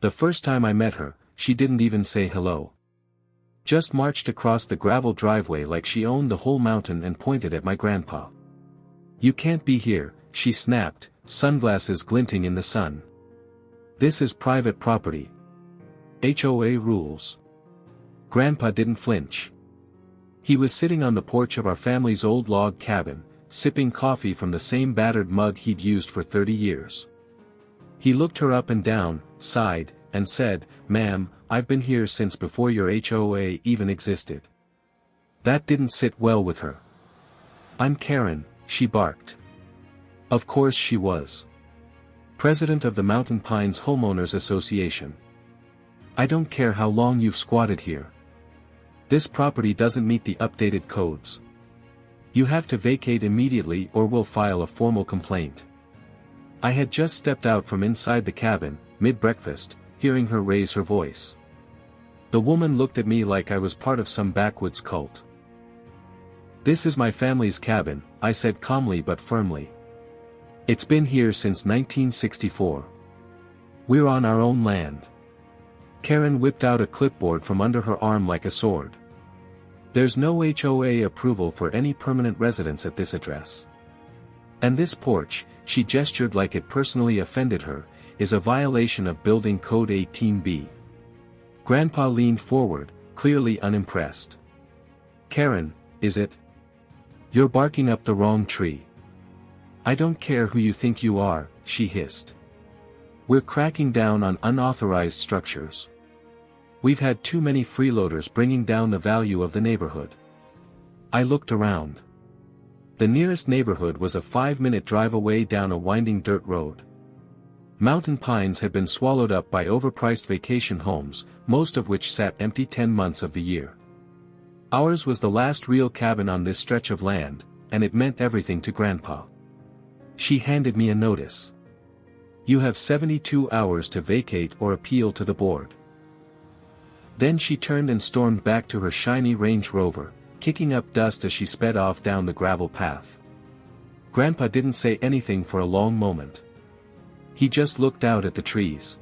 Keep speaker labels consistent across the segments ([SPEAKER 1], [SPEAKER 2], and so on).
[SPEAKER 1] The first time I met her, she didn't even say hello. Just marched across the gravel driveway like she owned the whole mountain and pointed at my grandpa. "You can't be here," she snapped, sunglasses glinting in the sun. "This is private property. HOA rules." Grandpa didn't flinch. He was sitting on the porch of our family's old log cabin, sipping coffee from the same battered mug he'd used for 30 years. He looked her up and down, sighed, and said, "Ma'am, I've been here since before your HOA even existed." That didn't sit well with her. "I'm Karen," she barked. Of course she was. President of the Mountain Pines Homeowners Association. "I don't care how long you've squatted here. This property doesn't meet the updated codes. You have to vacate immediately or we'll file a formal complaint." I had just stepped out from inside the cabin, mid-breakfast, hearing her raise her voice. The woman looked at me like I was part of some backwoods cult. "This is my family's cabin," I said calmly but firmly. "It's been here since 1964. We're on our own land." Karen whipped out a clipboard from under her arm like a sword. "There's no HOA approval for any permanent residence at this address. And this porch," she gestured like it personally offended her, "is a violation of Building Code 18B. Grandpa leaned forward, clearly unimpressed. "Karen, is it? You're barking up the wrong tree." "I don't care who you think you are," she hissed. "We're cracking down on unauthorized structures. We've had too many freeloaders bringing down the value of the neighborhood." I looked around. The nearest neighborhood was a 5-minute drive away down a winding dirt road. Mountain Pines had been swallowed up by overpriced vacation homes, most of which sat empty 10 months of the year. Ours was the last real cabin on this stretch of land, and it meant everything to Grandpa. She handed me a notice. "You have 72 hours to vacate or appeal to the board." Then she turned and stormed back to her shiny Range Rover, kicking up dust as she sped off down the gravel path. Grandpa didn't say anything for a long moment. He just looked out at the trees.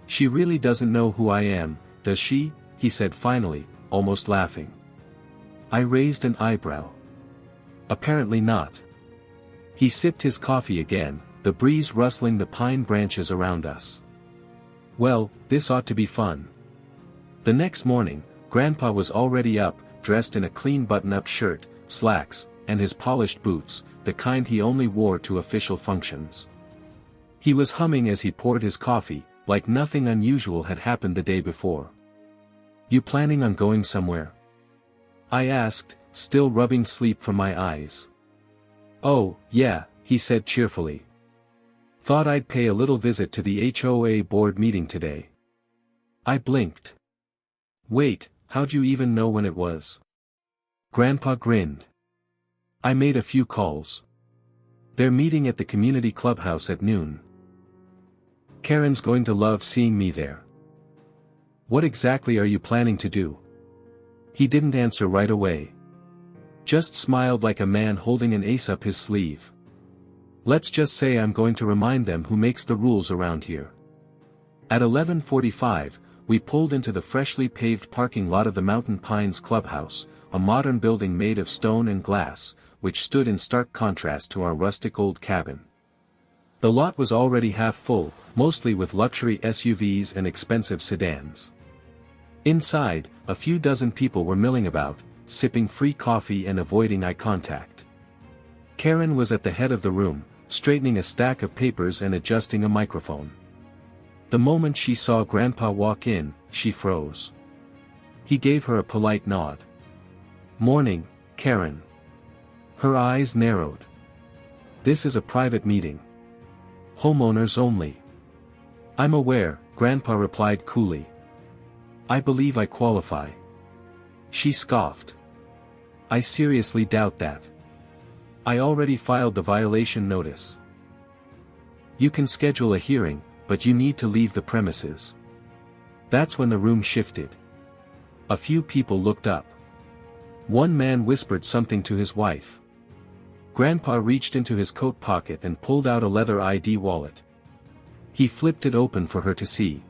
[SPEAKER 1] "She really doesn't know who I am, does she?" he said finally, almost laughing. I raised an eyebrow. "Apparently not." He sipped his coffee again, the breeze rustling the pine branches around us. "Well, this ought to be fun." The next morning, Grandpa was already up, dressed in a clean button-up shirt, slacks, and his polished boots, the kind he only wore to official functions. He was humming as he poured his coffee, like nothing unusual had happened the day before. "You planning on going somewhere?" I asked, still rubbing sleep from my eyes. "Oh, yeah," he said cheerfully. "Thought I'd pay a little visit to the HOA board meeting today." I blinked. "Wait, how'd you even know when it was?" Grandpa grinned. "I made a few calls. They're meeting at the community clubhouse at noon. Karen's going to love seeing me there." "What exactly are you planning to do?" He didn't answer right away. Just smiled like a man holding an ace up his sleeve. "Let's just say I'm going to remind them who makes the rules around here." At 11:45, we pulled into the freshly paved parking lot of the Mountain Pines Clubhouse, a modern building made of stone and glass, which stood in stark contrast to our rustic old cabin. The lot was already half full, mostly with luxury SUVs and expensive sedans. Inside, a few dozen people were milling about, sipping free coffee and avoiding eye contact. Karen was at the head of the room, straightening a stack of papers and adjusting a microphone. The moment she saw Grandpa walk in, she froze. He gave her a polite nod. "Morning, Karen." Her eyes narrowed. "This is a private meeting. Homeowners only." "I'm aware," Grandpa replied coolly. "I believe I qualify." She scoffed. "I seriously doubt that. I already filed the violation notice. You can schedule a hearing, but you need to leave the premises." That's when the room shifted. A few people looked up. One man whispered something to his wife. Grandpa reached into his coat pocket and pulled out a leather ID wallet. He flipped it open for her to see.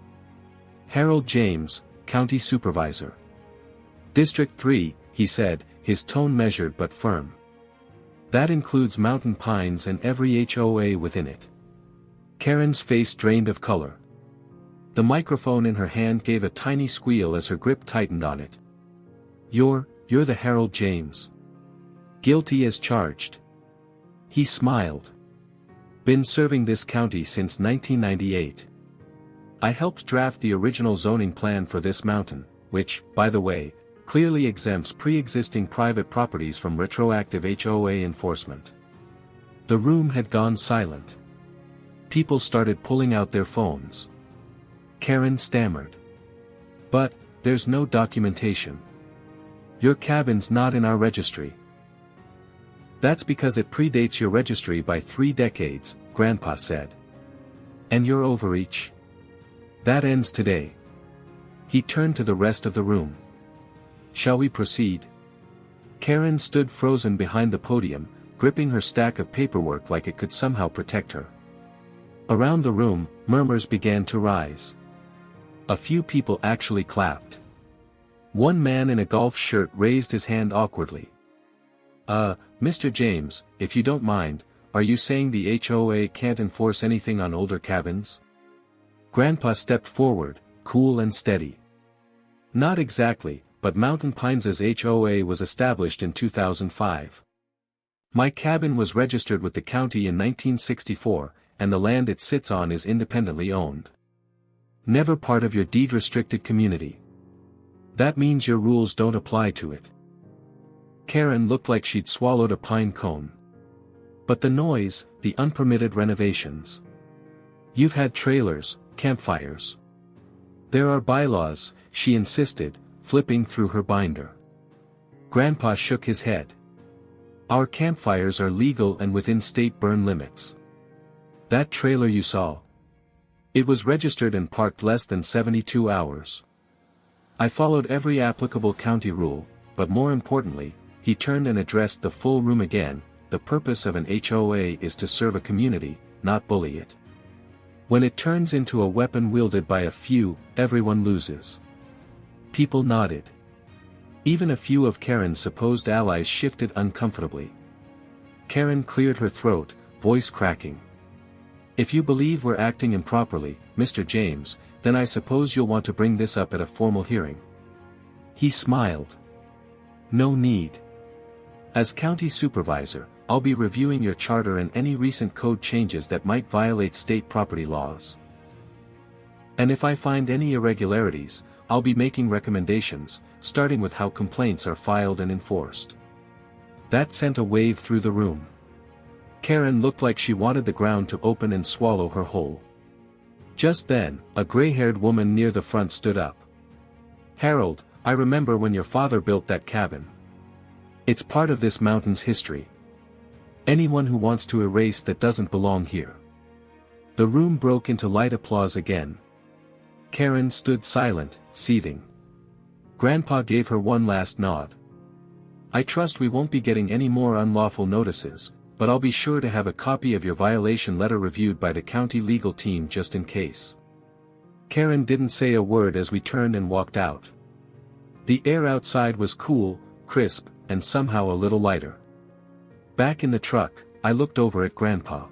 [SPEAKER 1] Harold James, County Supervisor. District 3, he said, his tone measured but firm. That includes Mountain Pines and every HOA within it. Karen's face drained of color. The microphone in her hand gave a tiny squeal as her grip tightened on it. You're the Harold James. Guilty as charged. He smiled. Been serving this county since 1998. I helped draft the original zoning plan for this mountain, which, by the way, clearly exempts pre-existing private properties from retroactive HOA enforcement. The room had gone silent. People started pulling out their phones. Karen stammered. But, there's no documentation. Your cabin's not in our registry. That's because it predates your registry by 3 decades, Grandpa said. And your overreach? That ends today. He turned to the rest of the room. Shall we proceed? Karen stood frozen behind the podium, gripping her stack of paperwork like it could somehow protect her. Around the room, murmurs began to rise. A few people actually clapped. One man in a golf shirt raised his hand awkwardly. Mr. James, if you don't mind, are you saying the HOA can't enforce anything on older cabins? Grandpa stepped forward, cool and steady. Not exactly, but Mountain Pines' HOA was established in 2005. My cabin was registered with the county in 1964, and the land it sits on is independently owned. Never part of your deed-restricted community. That means your rules don't apply to it. Karen looked like she'd swallowed a pine cone. But the noise, the unpermitted renovations. You've had trailers, campfires. There are bylaws, she insisted, flipping through her binder. Grandpa shook his head. Our campfires are legal and within state burn limits. That trailer you saw. It was registered and parked less than 72 hours. I followed every applicable county rule, but more importantly, he turned and addressed the full room again. The purpose of an HOA is to serve a community, not bully it. When it turns into a weapon wielded by a few, everyone loses. People nodded. Even a few of Karen's supposed allies shifted uncomfortably. Karen cleared her throat, voice cracking. If you believe we're acting improperly, Mr. James, then I suppose you'll want to bring this up at a formal hearing. He smiled. No need. As county supervisor, I'll be reviewing your charter and any recent code changes that might violate state property laws. And if I find any irregularities, I'll be making recommendations, starting with how complaints are filed and enforced. That sent a wave through the room. Karen looked like she wanted the ground to open and swallow her whole. Just then, a gray-haired woman near the front stood up. Harold, I remember when your father built that cabin. It's part of this mountain's history. Anyone who wants to erase that doesn't belong here. The room broke into light applause again. Karen stood silent, seething. Grandpa gave her one last nod. I trust we won't be getting any more unlawful notices, but I'll be sure to have a copy of your violation letter reviewed by the county legal team just in case. Karen didn't say a word as we turned and walked out. The air outside was cool, crisp, and somehow a little lighter. Back in the truck, I looked over at Grandpa.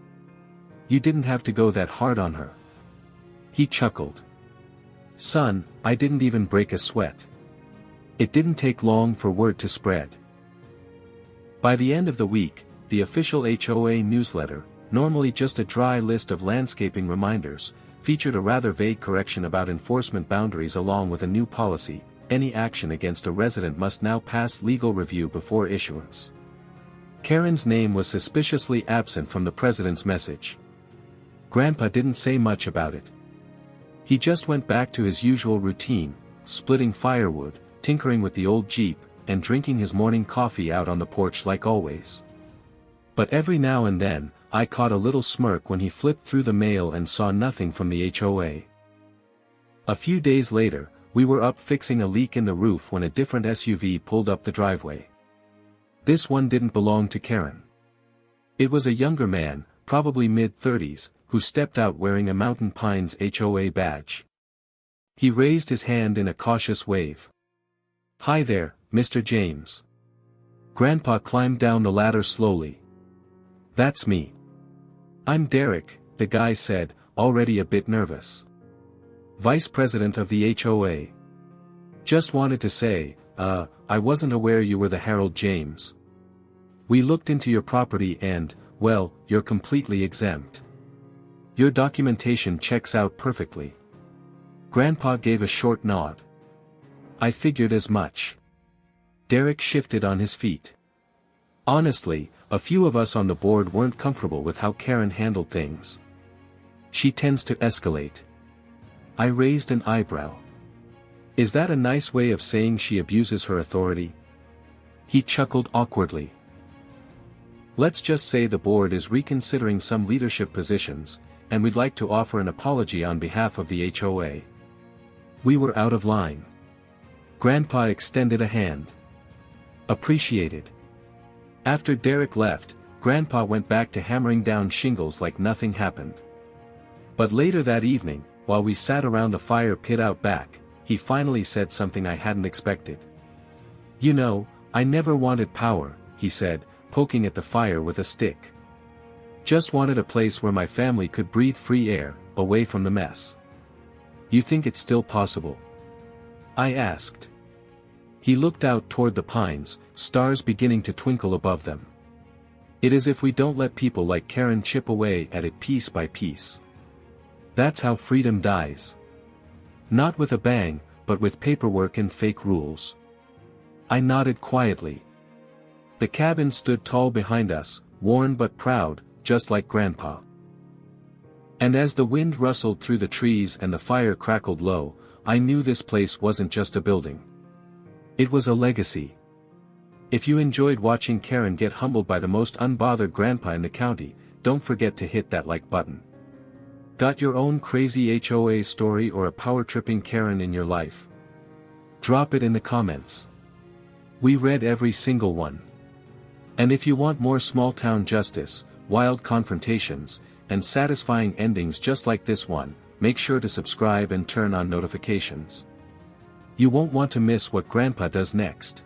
[SPEAKER 1] You didn't have to go that hard on her. He chuckled. Son, I didn't even break a sweat. It didn't take long for word to spread. By the end of the week, the official HOA newsletter, normally just a dry list of landscaping reminders, featured a rather vague correction about enforcement boundaries along with a new policy: any action against a resident must now pass legal review before issuance. Karen's name was suspiciously absent from the president's message. Grandpa didn't say much about it. He just went back to his usual routine, splitting firewood, tinkering with the old Jeep, and drinking his morning coffee out on the porch like always. But every now and then, I caught a little smirk when he flipped through the mail and saw nothing from the HOA. A few days later, we were up fixing a leak in the roof when a different SUV pulled up the driveway. This one didn't belong to Karen. It was a younger man, probably mid-30s, who stepped out wearing a Mountain Pines HOA badge. He raised his hand in a cautious wave. "Hi there, Mr. James." Grandpa climbed down the ladder slowly. "That's me." "I'm Derek," the guy said, already a bit nervous. "Vice President of the HOA. Just wanted to say, I wasn't aware you were the Harold James. We looked into your property and, well, you're completely exempt. Your documentation checks out perfectly." Grandpa gave a short nod. "I figured as much." Derek shifted on his feet. "Honestly, a few of us on the board weren't comfortable with how Karen handled things. She tends to escalate." I raised an eyebrow. "Is that a nice way of saying she abuses her authority?" He chuckled awkwardly. "Let's just say the board is reconsidering some leadership positions, and we'd like to offer an apology on behalf of the HOA. We were out of line." Grandpa extended a hand. "Appreciated." After Derek left, Grandpa went back to hammering down shingles like nothing happened. But later that evening, while we sat around the fire pit out back, he finally said something I hadn't expected. "You know, I never wanted power," he said, poking at the fire with a stick. "Just wanted a place where my family could breathe free air, away from the mess." "You think it's still possible?" I asked. He looked out toward the pines, stars beginning to twinkle above them. "It is if we don't let people like Karen chip away at it piece by piece. That's how freedom dies. Not with a bang, but with paperwork and fake rules." I nodded quietly. The cabin stood tall behind us, worn but proud, just like Grandpa. And as the wind rustled through the trees and the fire crackled low, I knew this place wasn't just a building. It was a legacy. If you enjoyed watching Karen get humbled by the most unbothered grandpa in the county, don't forget to hit that like button. Got your own crazy HOA story or a power-tripping Karen in your life? Drop it in the comments. We read every single one. And if you want more small-town justice, wild confrontations, and satisfying endings just like this one, make sure to subscribe and turn on notifications. You won't want to miss what Grandpa does next.